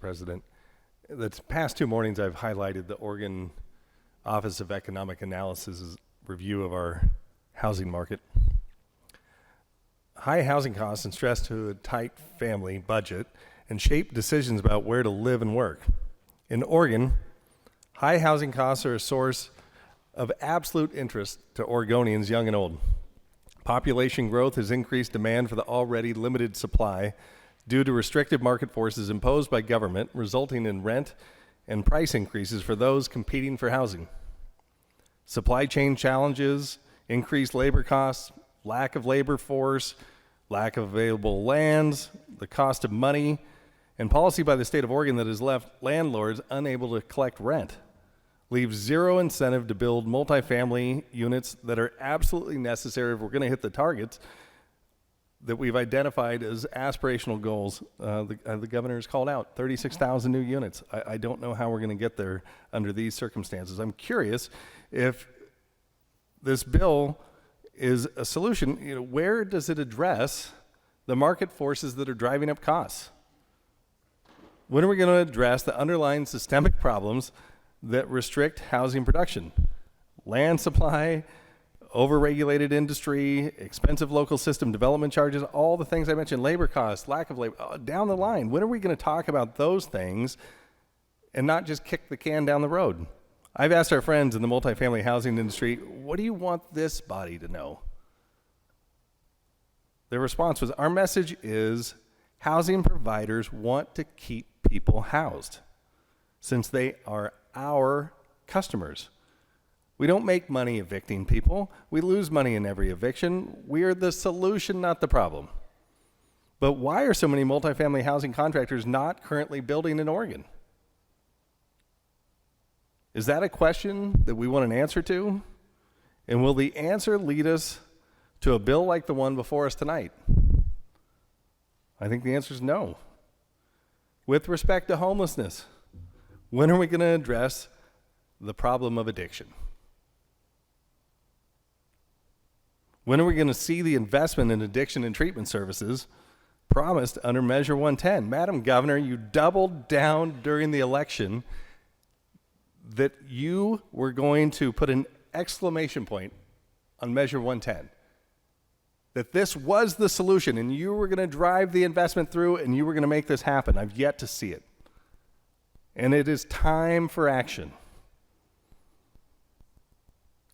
President. The past 2 mornings I've highlighted the Oregon Office of Economic Analysis's review of our housing market. High housing costs and stress to a tight family budget and shape decisions about where to live and work. In Oregon, high housing costs are a source of absolute interest to Oregonians, young and old. Population growth has increased demand for the already limited supply due to restrictive market forces imposed by government, resulting in rent and price increases for those competing for housing. Supply chain challenges, increased labor costs, lack of labor force, lack of available lands, the cost of money, and policy by the state of Oregon that has left landlords unable to collect rent leaves zero incentive to build multifamily units that are absolutely necessary if we're going to hit the targets that we've identified as aspirational goals. The governor has called out 36,000 new units. I don't know how we're going to get there under these circumstances. I'm curious if this bill is a solution. Where does it address the market forces that are driving up costs? When are we going to address the underlying systemic problems that restrict housing production? Land supply, overregulated industry, expensive local system development charges, all the things I mentioned, labor costs, lack of labor, down the line. When are we going to talk about those things and not just kick the can down the road? I've asked our friends in the multifamily housing industry, what do you want this body to know? Their response was, our message is housing providers want to keep people housed since they are our customers. We don't make money evicting people. We lose money in every eviction. We are the solution, not the problem. But why are so many multifamily housing contractors not currently building in Oregon? Is that a question that we want an answer to? And will the answer lead us to a bill like the one before us tonight? I think the answer is no. With respect to homelessness, when are we going to address the problem of addiction? When are we going to see the investment in addiction and treatment services promised under Measure 110? Madam Governor, you doubled down during the election that you were going to put an exclamation point on Measure 110. That this was the solution and you were going to drive the investment through and you were going to make this happen. I've yet to see it. And it is time for action.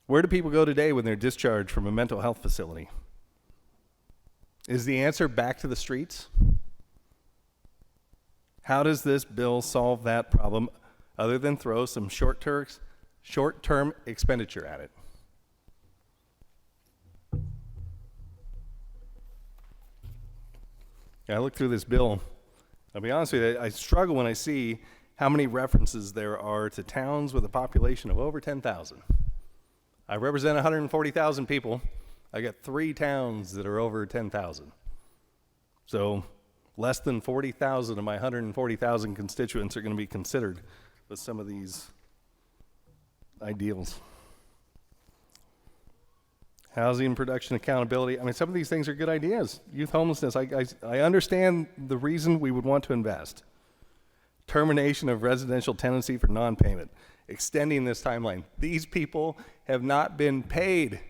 Where do people go today when they're discharged from a mental health facility? Is the answer back to the streets? How does this bill solve that problem other than throw some short-term expenditure at it? I look through this bill. I'll be honest with you, I struggle when I see how many references there are to towns with a population of over 10,000. I represent 140,000 people. I got 3 towns that are over 10,000. So less than 40,000 of my 140,000 constituents are going to be considered with some of these ideals. Housing production accountability. I mean, some of these things are good ideas. Youth homelessness, I understand the reason we would want to invest. Termination of residential tenancy for non-payment. Extending this timeline. These people have not been paid.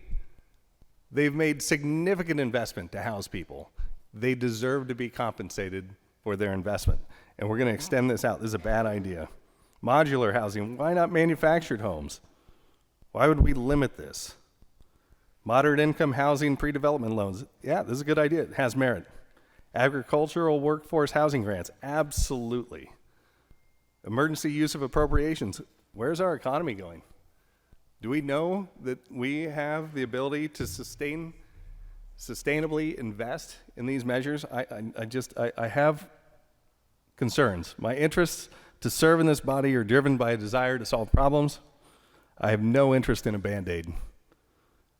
They've made significant investment to house people. They deserve to be compensated for their investment. And we're going to extend this out. This is a bad idea. Modular housing. Why not manufactured homes? Why would we limit this? Moderate income housing pre-development loans. Yeah, this is a good idea. It has merit. Agricultural workforce housing grants. Absolutely. Emergency use of appropriations. Where's our economy going? Do we know that we have the ability to sustainably invest in these measures? I have concerns. My interests to serve in this body are driven by a desire to solve problems. I have no interest in a Band-Aid.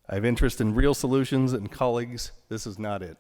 I have interest in real solutions, and colleagues, this is not it.